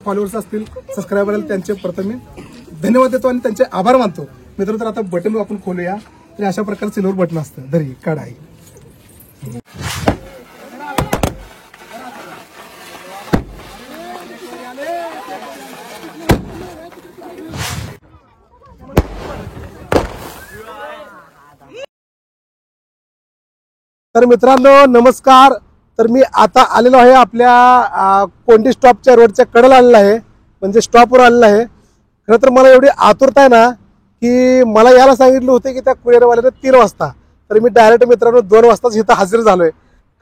Followers असतील, subscriber असतील, त्यांचे प्रथम मी धन्यवाद देतो आणि त्यांचे आभार मानतो. मित्रांनो, तर आता बटन आपण खोलूया. तर अशा प्रकारचं सिल्वर बटन असतं. धरी काढा आहे. तर मित्रांनो नमस्कार. तर मी आता आलेलो आहे आपल्या कोंडी स्टॉपच्या रोडच्या कडेला आलेला आहे, म्हणजे स्टॉपवर आलेला आहे. खरं तर मला एवढी आतुरता आहे ना की मला यायला सांगितलं होतं की त्या कुरिअरवाल्याने 3 वाजता, तर मी डायरेक्ट मित्रांनो 2 वाजताच इथं हजर झालोय.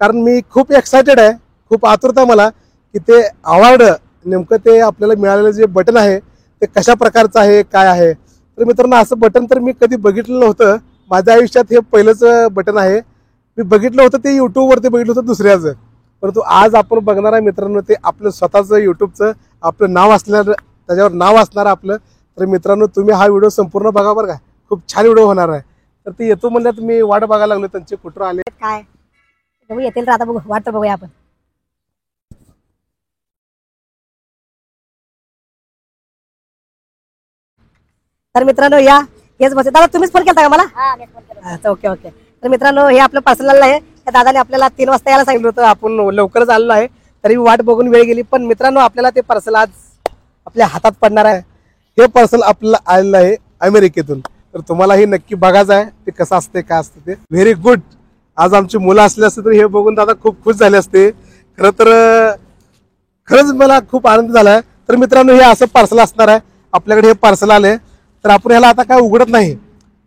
कारण मी खूप एक्सायटेड आहे, खूप आतुरता मला की ते अवॉर्ड नेमकं ते आपल्याला मिळालेलं जे बटन आहे ते कशा प्रकारचं आहे, काय आहे. तर मित्रांनो असं बटन तर मी कधी बघितलं नव्हतं माझ्या आयुष्यात. हे पहिलंच बटन आहे. मी बघितलं होतं ते युट्यूबवरती बघितलं होतं दुसऱ्याचं, परंतु आज आपण बघणार आहे मित्रांनो ते आपलं स्वतःचं युट्यूबचं आपलं नाव असल्यानं त्याच्यावर नाव असणार आपलं. तर मित्रांनो तुम्ही हा व्हिडिओ संपूर्ण बघा बरं का, खूप छान व्हिडिओ होणार आहे. तर ते येतो म्हणल्यात मी वाट बघायला लागलो त्यांचे कुठं आले काय बघू येतील तर आता बघू, वाट तर बघूया आपण. तर मित्रांनो या हेच बस. दादा तुम्हीच फोन केला का मला? अच्छा ओके ओके. तर मित्रांनो हे आपलं पार्सल आलेलं आहे. त्या दादाने आपल्याला 3 वाजता यायला सांगितलं होतं, आपण लवकरच आलेलो आहे. तरी वाट बघून वेळ गेली, पण मित्रांनो आपल्याला ते पार्सल आज आपल्या हातात पडणार आहे. हे पार्सल आपल्याला आलेलं आहे अमेरिकेतून. तर तुम्हाला हे नक्की बघायचं आहे ते कसं असते काय असते ते. Very good. आज आमची मुलं असले असते तर हे बघून दादा खूप खुश झाले असते. खरं तर खरंच मला खूप आनंद झाला आहे. तर मित्रांनो हे असं पार्सल असणार आहे. आपल्याकडे हे पार्सल आले तर आपण ह्याला आता काय उघडत नाही,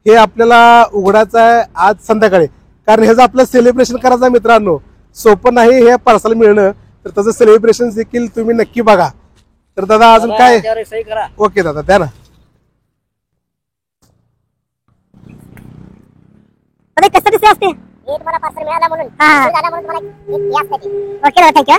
हे आपल्याला उघडायचं आहे आज संध्याकाळी. कारण ह्याचं आपलं सेलिब्रेशन करायचं आहे मित्रांनो. सोपं नाही हे पार्सल मिळणं, तर त्याचं सेलिब्रेशन देखील तुम्ही नक्की बघा. तर दादा अजून काय? ओके दादा द्या ना. कशासाठी असते हे तुम्हाला पार्सल मिळाला म्हणून झाला म्हणून तुम्हाला ओके दादा थँक्यू.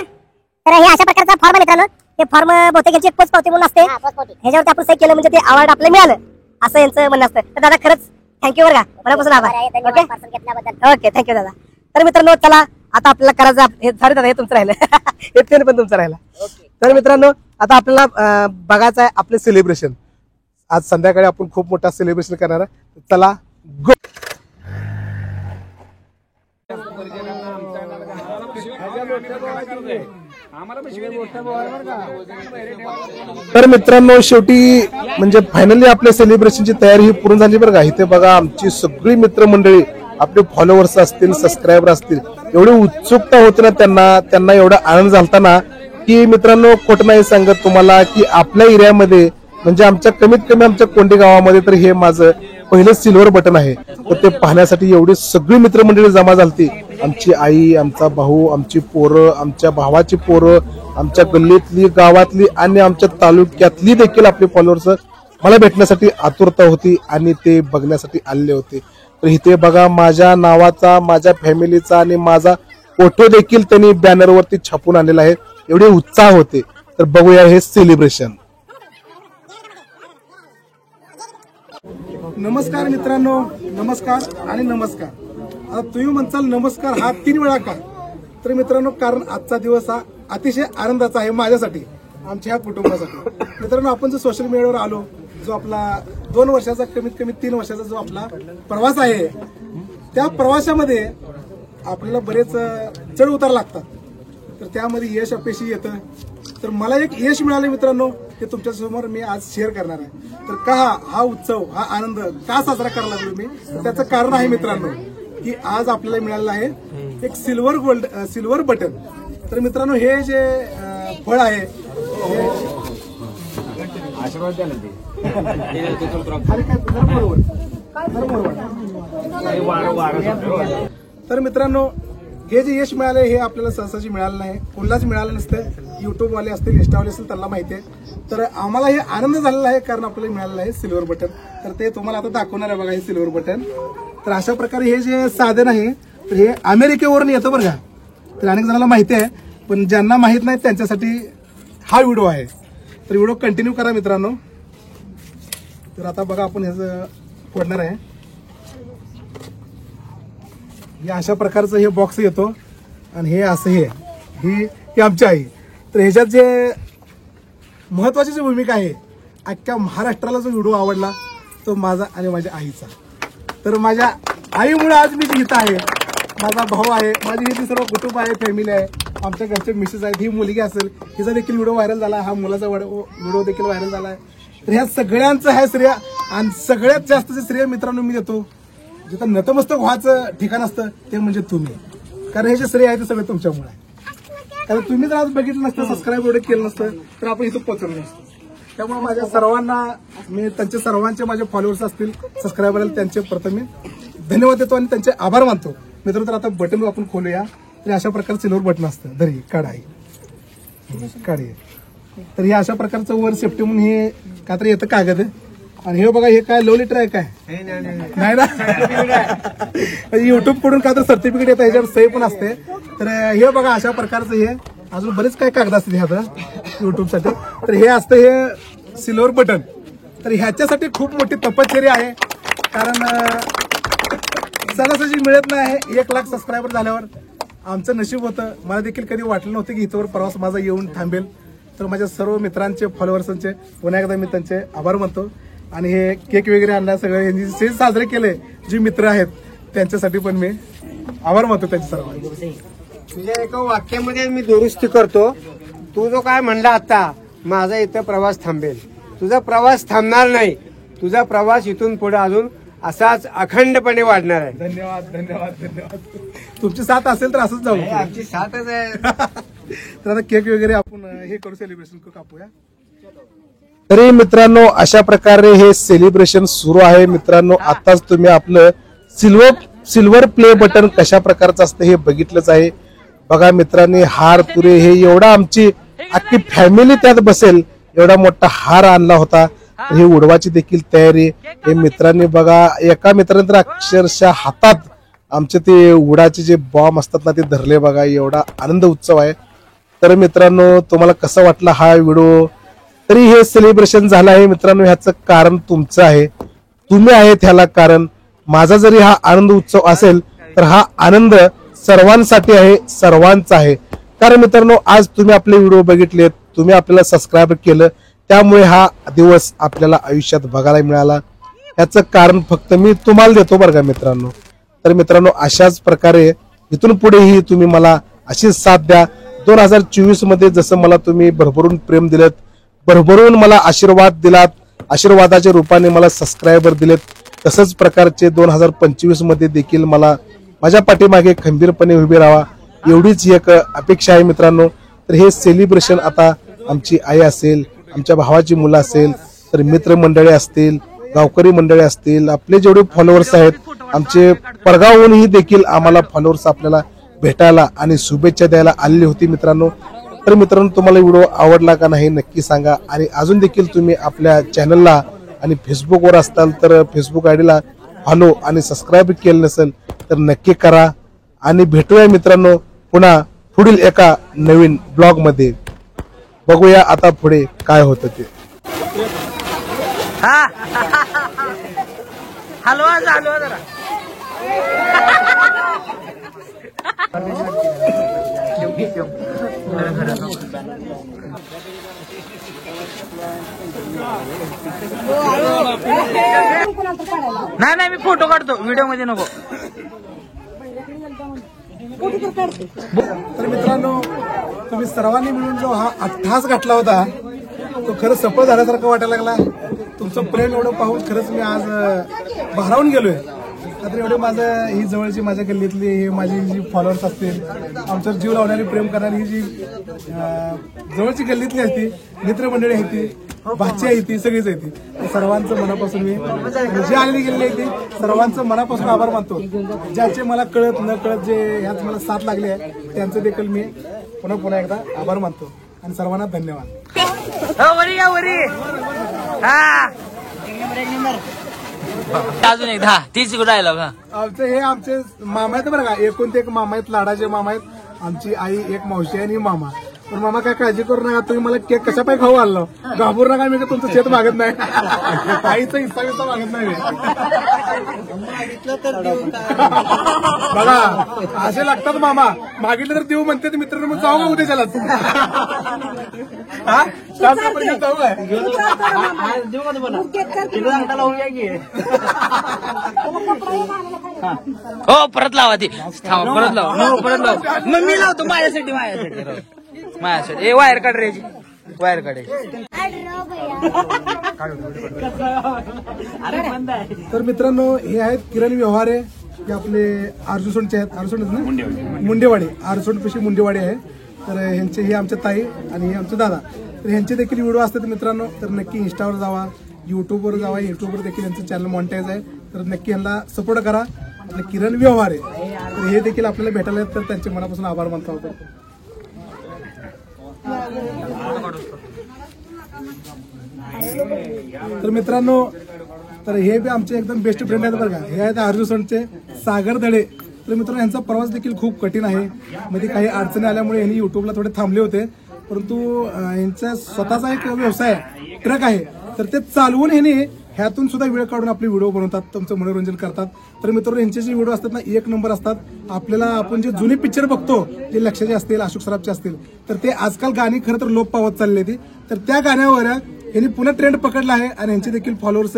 तर हे अशा प्रकारचा फॉर्म आहे मित्रांनो. हे फॉर्म बहुतेक यांची एक पोच पावती म्हणून असते. ह्याच्यावरती आपण सही केलं म्हणजे ते अवॉर्ड आपल्याला मिळालं असं यांचं म्हणणं असतं. तर दादा खरंच थँक्यू बरं का, मनापासून आभार. ओके ओके थँक्यू दादा. तर मित्रांनो चला आता आपल्याला करायचं हे सॉरी दादा हे तुमचं राहिलं हे पेन पण तुमचं राहिलं. तर मित्रांनो आता आपल्याला बघायचं आहे आपलं सेलिब्रेशन. आज संध्याकाळी आपण खूप मोठा सेलिब्रेशन करणार आहे. चला गो. तर मित्रांनो शेवटी म्हणजे फायनली आपल्या सेलिब्रेशनची तयारी ही पूर्ण झाली बरं का. इथे बघा आमची सगळी मित्रमंडळी, आपले फॉलोअर्स असतील, सबस्क्रायबर असतील, एवढी उत्सुकता होती ना त्यांना एवढा आनंद झालता ना की मित्रांनो खोटं नाही सांगत तुम्हाला की आपल्या एरियामध्ये म्हणजे आमच्या कमीत कमी आमच्या कोंडी गावामध्ये तर हे माझं पहिलं सिल्वर बटन आहे. तर ते पाहण्यासाठी एवढी सगळी मित्रमंडळी जमा झालती. आमची आई, आमचा भाऊ, आमची पोरं, आमच्या भावाची पोरं, आमच्या गल्लीतली, गावातली आणि आमच्या तालुक्यातली देखील आपले फॉलोअर्स मला भेटण्यासाठी आतुरता होती आणि ते बघण्यासाठी आलेले होते. तर इथे बघा माझ्या नावाचा, माझ्या फॅमिलीचा आणि माझा फोटो देखील त्यांनी बॅनरवरती छापून आणलेला आहे. एवढे उत्साह होते. तर बघूया हे सेलिब्रेशन. नमस्कार मित्रांनो, नमस्कार आणि नमस्कार. आता तुम्ही म्हणसाल नमस्कार हा 3 वेळा का? तर मित्रांनो कारण आजचा दिवस हा अतिशय आनंदाचा आहे माझ्यासाठी, आमच्या ह्या कुटुंबासाठी. मित्रांनो आपण जो सोशल मीडियावर आलो, जो आपला 2 वर्षाचा कमीत कमी 3 वर्षाचा जो आपला प्रवास आहे, त्या प्रवासामध्ये आपल्याला बरेच चढ उतार लागतात. तर त्यामध्ये यश अपयशी येतं. तर मला एक यश मिळालं मित्रांनो, ते तुमच्या समोर मी आज शेअर करणार आहे. तर का हा उत्सव, हा आनंद का साजरा करायला लागलो मी, तर त्याचं कारण आहे मित्रांनो की आज आपल्याला मिळालेलं आहे एक सिल्वर बटन. तर मित्रांनो हे जे फळ आहे तर मित्रांनो हे जे यश मिळालं हे आपल्याला सहसाची मिळालं नाही, कोणालाच मिळालं नसतं. युट्यूबवाले असतील, इंस्टावाले असतील त्यांना माहिती आहे. तर आम्हाला हे आनंद झालेला आहे कारण आपल्याला मिळालेलं आहे सिल्वर बटन. तर ते तुम्हाला आता दाखवणार आहे बघा हे सिल्वर बटन. तर अशा प्रकारे हे जे साधन आहे तर हे अमेरिकेवरून येतं बरं का. तर अनेक जणांना माहिती आहे, पण ज्यांना माहित नाही त्यांच्यासाठी हा व्हिडिओ आहे. तर व्हिडिओ कंटिन्यू करा मित्रांनो. तर आता बघा आपण ह्याचं फोडणार आहे. हे अशा प्रकारचं हे बॉक्स येतो आणि हे असं हे आमची आई. तर ह्याच्यात जे महत्वाची जी भूमिका आहे, अख्ख्या महाराष्ट्राला जो व्हिडिओ आवडला तो माझा आणि माझ्या आईचा. तर माझ्या आईमुळे आज मी इथं आहे. माझा भाऊ आहे, माझी ही सर्व कुटुंब आहे, फॅमिली आहे, आमच्या घरचे मिसेस आहेत, ही मुलगी असेल, हिचा देखील व्हिडिओ व्हायरल झाला, हा मुलाचा व्हिडिओ देखील व्हायरल झाला आहे. तर ह्या सगळ्यांचं आहे श्रेय. आणि सगळ्यात जास्त जे श्रेय मित्रांनो मी देतो, जिथं नतमस्तक व्हायचं ठिकाण असतं ते म्हणजे तुम्ही. कारण हे जे श्रेय आहे ते सगळं तुमच्यामुळे आहे. कारण तुम्ही जर आज बघितलं नसतं, सबस्क्राईब एवढं केलं नसतं तर आपण इथं पोहोचलो नसतो. त्यामुळे माझ्या सर्वांना मी त्यांचे सर्वांचे माझे फॉलोअर्स असतील, सबस्क्रायबर त्यांचे प्रथम मी धन्यवाद देतो आणि त्यांचे आभार मानतो. मित्रांनो, तर आता बटन आपण खोलूया. तर अशा प्रकारचं सिल्वर बटन असतं, धरी काढाई काढी. तर हे अशा प्रकारचं वर सेफ्टी म्हणून हे का तर येतं कागद. आणि हे बघा, हे काय लव लेटर आहे काय? नाही ना. युट्यूब कडून का तर सर्टिफिकेट येतं, ह्याच्यावर सही पण असते. तर हे बघा अशा प्रकारचं हे अजून बरेच काय कागद असते ह्यात युट्यूबसाठी. तर हे असतं हे सिल्वर बटन. तर ह्याच्यासाठी खूप मोठी तपश्चर्या आहे. कारण सहजासहजी मिळत नाही. 1 लाख सबस्क्रायबर झाल्यावर आमचं नशीब होतं. मला देखील कधी वाटलं नव्हतं की इथवर प्रवास माझा येऊन थांबेल. तर माझ्या सर्व मित्रांचे फॉलोअर्सचे पुन्हा एकदा मी त्यांचे आभार मानतो. आणि हे केक वगैरे आणला, सगळं यांनी जे साजरे केले जे मित्र आहेत त्यांच्यासाठी पण मी आभार मानतो त्यांच्या सर्वांचे. तुझ्या एका वाक्यामध्ये मी दुरुस्ती करतो. तू जो काय म्हणला आता, माझा इथं प्रवास थांबेल, तुझा प्रवास थांबणार नाही. तुझा प्रवास इथून पुढे अजून असाच अखंडपणे वाढणार आहे. धन्यवाद धन्यवाद धन्यवाद. तुमची साथ असेल तर असंच जाऊ. आमची साथच आहे. तर आता केक वगैरे आपण हे करू, सेलिब्रेशन करू, कापूया. तरी मित्रांनो, अशा प्रकारे हे सेलिब्रेशन सुरू आहे. मित्रांनो, आताच तुम्ही आपलं सिल्वर प्ले बटन कशा प्रकारचं असतं हे बघितलंच आहे. बघा मित्रांनी, हार तुरे हे एवढा आमची अख्खी फॅमिली त्यात बसेल एवढा मोठा हार आणला होता. हे उडवाची देखील तयारी. हे मित्रांनी बघा, एका मित्रांनी तर अक्षरशः हातात आमचे ते उडाचे जे बॉम्ब असतात ना ते धरले. बघा, एवढा आनंद उत्सव आहे. तर मित्रांनो, तुम्हाला कसं वाटला हा व्हिडिओ? तरी हे सेलिब्रेशन झालं आहे मित्रांनो, ह्याचं कारण तुमचं आहे, तुम्ही आहेत ह्याला कारण. माझा जरी हा आनंद उत्सव असेल तर हा आनंद सर्वांसाठी आहे, सर्वांचा आहे. कारण मित्रांनो, आज तुम्ही आपले व्हिडिओ बघितलेत, तुम्ही आपल्याला सबस्क्राईब केलं, त्यामुळे हा दिवस आपल्याला आयुष्यात बघायला मिळाला. याचं कारण फक्त मी तुम्हाला देतो बरं का मित्रांनो. तर मित्रांनो, अशाच प्रकारे इथून पुढेही तुम्ही मला अशीच साथ द्या. 2024 मध्ये जसं मला तुम्ही भरभरून प्रेम दिलेत, भरभरून मला आशीर्वाद दिलात, आशीर्वादाच्या रूपाने मला सबस्क्रायबर दिलेत, तसंच प्रकारचे 2025 मध्ये देखील मला माझ्या पाठीमागे खंबीरपणे उभे राहा, एवढीच एक अपेक्षा आहे मित्रांनो. तर हे सेलिब्रेशन आता आमची आई असेल, आमच्या भावाची मुलं असेल, तर मित्रमंडळी असतील, गावकरी मंडळी असतील, आपले जेवढे फॉलोअर्स आहेत, आमचे परगावहूनही देखील आम्हाला फॉलोअर्स आपल्याला भेटायला आणि शुभेच्छा द्यायला आलेली होती मित्रांनो. तर मित्रांनो, तुम्हाला व्हिडिओ आवडला का नाही नक्की सांगा. आणि अजून देखील तुम्ही आपल्या चॅनलला आणि फेसबुकवर असताल तर फेसबुक आयडीला फॉलो आणि सबस्क्राईब केलं नसेल तर नक्की करा. आणि भेटूया मित्रांनो पुन्हा पुढील एका नवीन ब्लॉग मध्ये. बघूया आता पुढे काय होतं ते. हलवा जरा. नाही मी फोटो काढतो, व्हिडिओ मध्ये नको. तर मित्रांनो, तुम्ही सर्वांनी मिळून जो हा अट्टहास घातला होता तो खरंच सफळ झाल्यासारखं वाटायला लागला. तुमचं प्रेम एवढं पाहून खरंच मी आज भारावून गेलोय. आता एवढे माझं ही जवळची माझ्या गल्लीतली हे माझी जी फॉलोअर्स असतील, आमच्यावर जीव लावणारी प्रेम करणारी ही जी जवळची गल्लीतली असती मित्रमंडळी आहे ती, भाची आहे ती, सगळीच आहे ती. सर्वांचं मनापासून मी जी आलेली गेलेली आहे ती सर्वांचं मनापासून आभार मानतो. ज्याचे मला कळत न कळत जे ह्याच मला साथ लागली आहे त्यांचं देखील मी पुन्हा एकदा आभार मानतो. आणि सर्वांना धन्यवाद. अजून एक 10-30 डायलॉग. आमचे हे आमचे मामा आहेत बरं का, एकूण ते एक मामा आहेत, लाडाचे मामा आहेत. आमची आई एक मावशी आणि मामा पण मामा काय काळजी करू नका, तुम्ही मला केक कशा पाय खाऊ आणलं, घाबरू नका, मी तुमचं शेत मागत नाही, आईचा हिस्सा विस्सा मागत नाही बघा असे लागतात मामा, मागितलं तर देऊ म्हणते मित्रांनो, मग जाऊ का उद्याच्यालाच जाऊ काय हो परत लावा ती, थांबा परत लावा, नको परत लावा, मग मी लावतो माझ्यासाठी ए वायर काढ रे, वायर काढायची. तर मित्रांनो हे आहेत किरण व्यवहारे, हे आपले आरसूसोंडचे आहेत, आरसूसोंड ना मुंडेवाडी, आरसूसोंड पेशी मुंडेवाडी आहे. तर ह्यांचे हे आमचे ताई आणि हे आमचे दादा, तर ह्यांचे देखील व्हिडिओ असतात मित्रांनो, तर नक्की इंस्टावर जावा, युट्यूबवर जावा, युट्यूबवर देखील यांचं चॅनल मॉनिटाईज आहे, तर नक्की यांना सपोर्ट करा. आपले किरण व्यवहारे, तर हे देखील आपल्याला भेटायला आहेत, तर त्यांचे मनापासून आभार मानतो आपण. तर मित्रांनो, तर हे बी आमचे एकदम बेस्ट फ्रेंड आहेत बरं का, हे आहेत आरजूसणचे सागर दळे. तर मित्रांनो यांचा प्रवास देखील खूप कठीण आहे, मध्ये काही अडचणी आल्यामुळे यांनी युट्यूबला थोडे थांबले होते, परंतु यांचा स्वतःचा एक व्यवसाय ट्रक आहे, तर ते चालवून ह्याने ह्यातून सुद्धा वेळ काढून आपले व्हिडिओ बनवतात, तुमचं मनोरंजन करतात. तर मित्रांनो यांचे जे व्हिडिओ असतात ना एक नंबर असतात. आपल्याला आपण जे जुने पिक्चर बघतो, जे लक्षाचे असतील, अशोक सराफचे असतील, तर ते आजकाल गाणी खरं तर लोप पावत चालले ती, तर त्या गाण्यावर यांनी पुन्हा ट्रेंड पकडला आहे आणि यांचे देखील फॉलोअर्स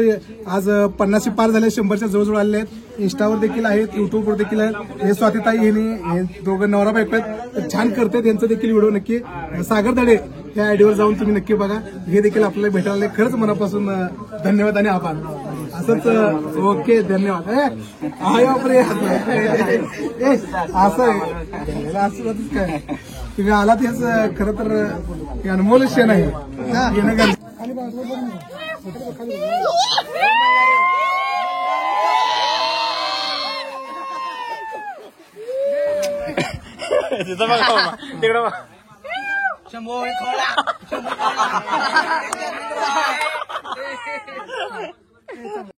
आज 50 पार झाले, 100च्या जवळजवळ आले आहेत. इंस्टावर देखील आहेत, युट्यूबवर देखील आहेत. हे स्वातीताई हे दोघं नवरा बायको आहेत, तर छान करतात. यांचं देखील व्हिडिओ नक्की सागर दडे या आयडीवर जाऊन तुम्ही नक्की बघा. हे देखील आपल्याला भेटायला खरंच मनापासून धन्यवाद आणि आभार. असंच ओके, धन्यवाद. बापरे असं आहे, असं काय तुम्ही आलात, हेच खरं तर अनमोल क्षण आहे. तिकडं